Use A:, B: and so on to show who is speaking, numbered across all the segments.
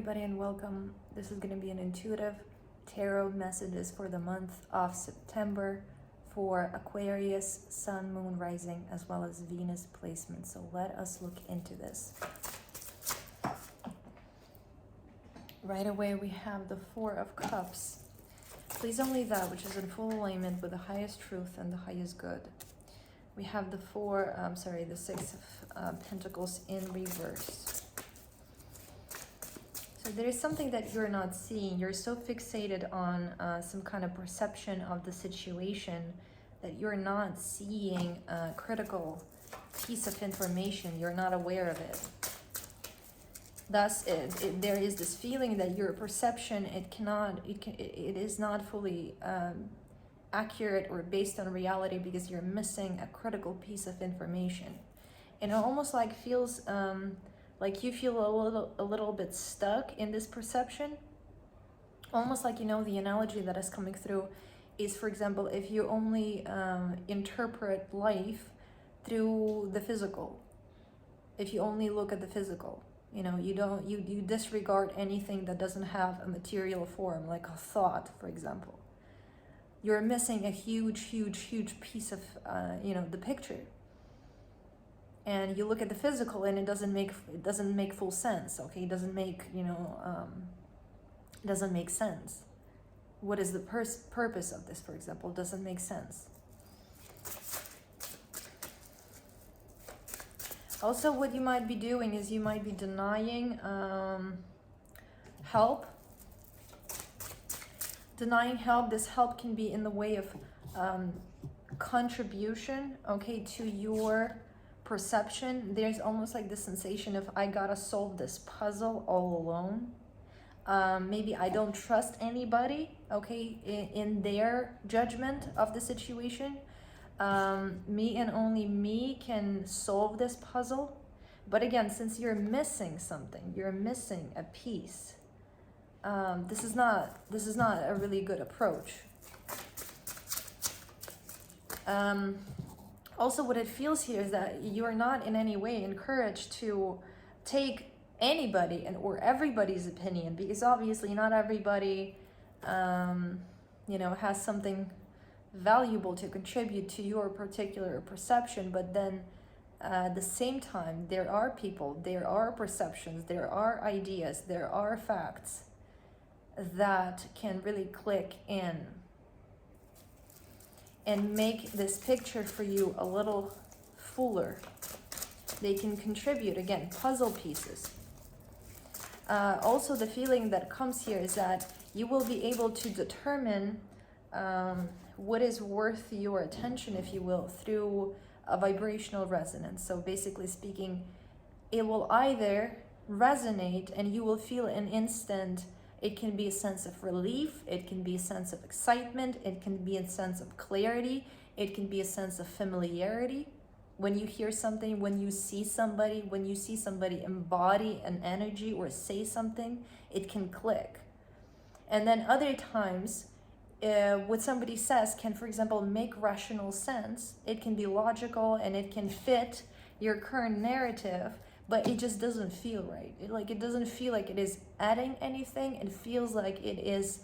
A: everybody and welcome. This is going to be an intuitive tarot messages for the month of September for Aquarius, Sun, Moon, Rising, as well as Venus placement. So let us look into this. Right away we have the Four of Cups. Please only that which is in full alignment with the highest truth and the highest good. We have the the Six of Pentacles in reverse. So there is something that you're not seeing. You're so fixated on some kind of perception of the situation that you're not seeing a critical piece of information. You're not aware of it. Thus, there is this feeling that your perception, it is not fully accurate or based on reality because you're missing a critical piece of information. And it almost like feels like you feel a little bit stuck in this perception. Almost like, you know, the analogy that is coming through is, for example, if you only interpret life through the physical, if you only look at the physical, you know, you disregard anything that doesn't have a material form, like a thought, for example. You're missing a huge piece of, the picture. And you look at the physical and it doesn't make full sense, okay? It doesn't make, doesn't make sense. What is the purpose of this, for example? It doesn't make sense. Also, what you might be doing is you might be denying help. Denying help. This help can be in the way of contribution, okay, to your perception. There's almost like the sensation of, I gotta solve this puzzle all alone. Maybe I don't trust anybody, okay, in their judgment of the situation. Me and only me can solve this puzzle. But again, since you're missing something, you're missing a piece, this is not a really good approach. Also, what it feels here is that you're not in any way encouraged to take anybody or everybody's opinion, because obviously not everybody, has something valuable to contribute to your particular perception. But then at the same time, there are people, there are perceptions, there are ideas, there are facts that can really click in and make this picture for you a little fuller. They can contribute, again, puzzle pieces. Also, the feeling that comes here is that you will be able to determine what is worth your attention, if you will, through a vibrational resonance. So basically speaking, it will either resonate and you will feel an instant. It can be a sense of relief, it can be a sense of excitement, it can be a sense of clarity, it can be a sense of familiarity. When you hear something, when you see somebody embody an energy or say something, it can click. And then other times, what somebody says can, for example, make rational sense. It can be logical and it can fit your current narrative, but it just doesn't feel right. It doesn't feel like it is adding anything. It feels like it is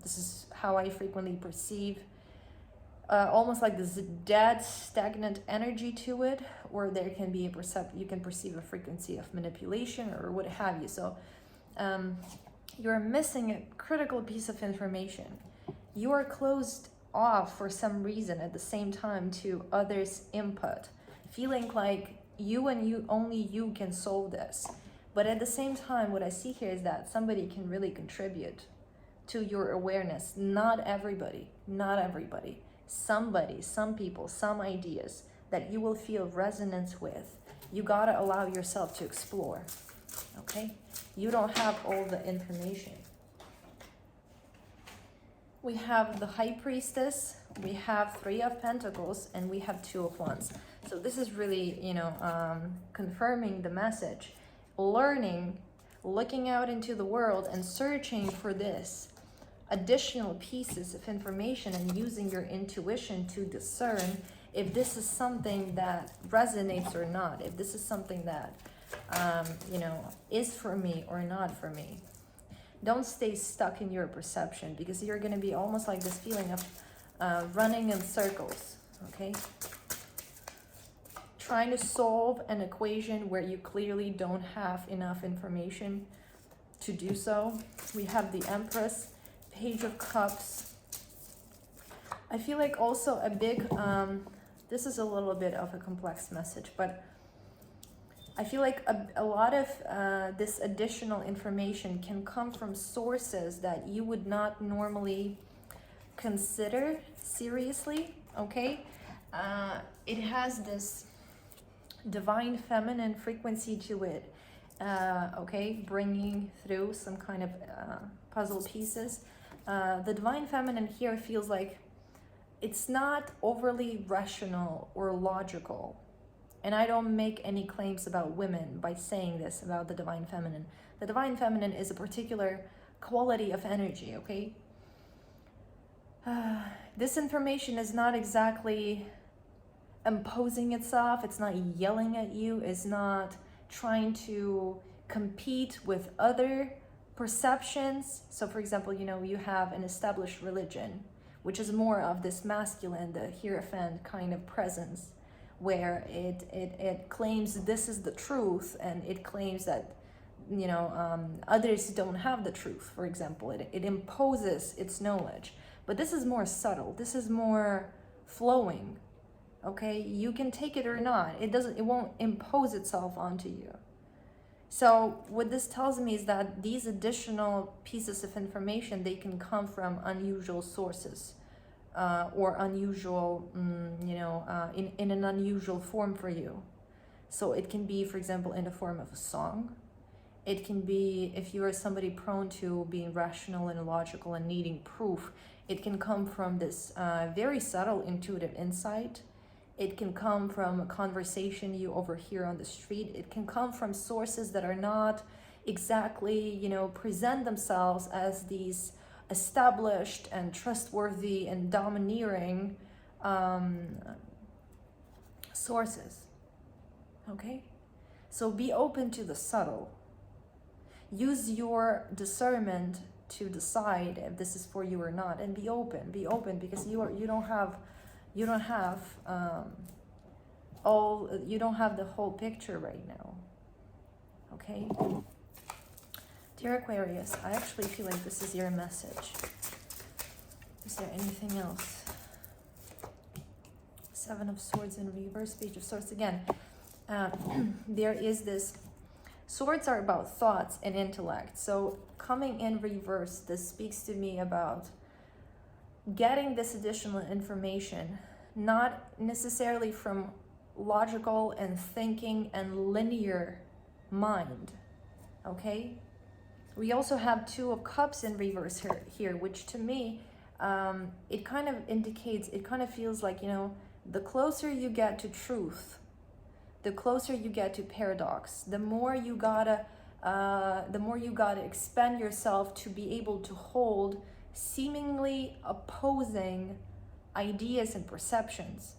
A: this is how I frequently perceive, almost like this dead, stagnant energy to it, or there can be you can perceive a frequency of manipulation or what have you. So you're missing a critical piece of information. You are closed off for some reason at the same time to others' input, feeling like only you can solve this. But at the same time, what I see here is that somebody can really contribute to your awareness. Not everybody. Somebody, some people, some ideas that you will feel resonance with. You gotta allow yourself to explore, okay? You don't have all the information. We have the High Priestess, we have Three of Pentacles, and we have Two of Wands. So this is really, confirming the message. Learning, looking out into the world and searching for this additional pieces of information and using your intuition to discern if this is something that resonates or not, if this is something that you know, is for me or not for me. Don't stay stuck in your perception, because you're going to be almost like this feeling of running in circles, okay? Trying to solve an equation where you clearly don't have enough information to do so. We have the Empress, Page of Cups. I feel like also a big, this is a little bit of a complex message, but I feel like a lot of this additional information can come from sources that you would not normally consider seriously, okay? It has this divine feminine frequency to it, okay? Bringing through some kind of puzzle pieces. The divine feminine here feels like it's not overly rational or logical. And I don't make any claims about women by saying this about the divine feminine. The divine feminine is a particular quality of energy, okay? This information is not exactly imposing itself. It's not yelling at you. It's not trying to compete with other perceptions. So for example, you know, you have an established religion, which is more of this masculine, the Hierophant kind of presence, where it claims this is the truth, and it claims that, you know, others don't have the truth, for example. It imposes its knowledge. But this is more subtle. This is more flowing, okay? You can take it or not. It won't impose itself onto you. So what this tells me is that these additional pieces of information, they can come from unusual sources. Or unusual, you know, in an unusual form for you. So it can be, for example, in the form of a song. It can be, if you are somebody prone to being rational and logical and needing proof, it can come from this very subtle intuitive insight. It can come from a conversation you overhear on the street. It can come from sources that are not exactly, you know, present themselves as these established and trustworthy and domineering sources, okay? So be open to the subtle. Use your discernment to decide if this is for you or not, and be open, because you don't have the whole picture right now, okay? Dear Aquarius, I actually feel like this is your message. Is there anything else? Seven of Swords in reverse, Page of Swords again. There is this, swords are about thoughts and intellect. So coming in reverse, this speaks to me about getting this additional information, not necessarily from logical and thinking and linear mind, okay? We also have Two of Cups in reverse here, which to me, it kind of indicates, it kind of feels like, you know, the closer you get to truth, the closer you get to paradox, the more you gotta expand yourself to be able to hold seemingly opposing ideas and perceptions.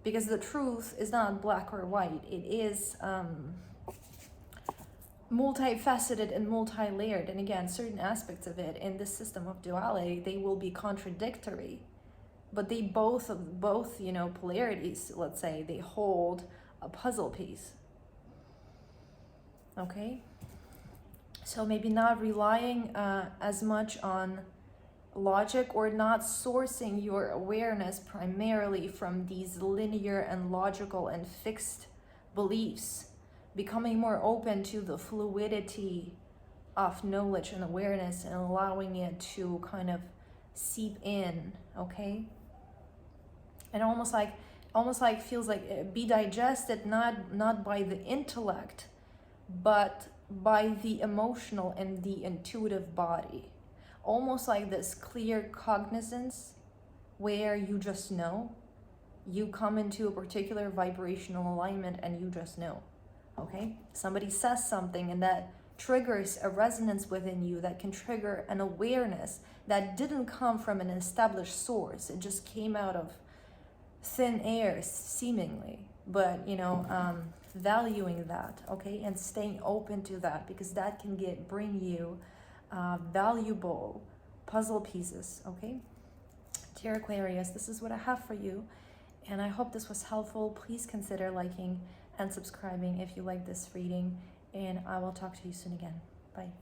A: Because the truth is not black or white. It is multifaceted and multi-layered, and again, certain aspects of it in this system of duality, they will be contradictory, but they both you know, polarities, let's say, they hold a puzzle piece, okay? So maybe not relying as much on logic, or not sourcing your awareness primarily from these linear and logical and fixed beliefs, becoming more open to the fluidity of knowledge and awareness and allowing it to kind of seep in, okay? And almost like feels like be digested not by the intellect, but by the emotional and the intuitive body. Almost like this clear cognizance where you just know, you come into a particular vibrational alignment and you just know. Okay, somebody says something and that triggers a resonance within you, that can trigger an awareness that didn't come from an established source. It just came out of thin air, seemingly. But you know, valuing that, okay, and staying open to that, because that can bring you valuable puzzle pieces, okay? Dear Aquarius, this is what I have for you, and I hope this was helpful. Please consider liking and subscribing if you like this reading, and I will talk to you soon again. Bye.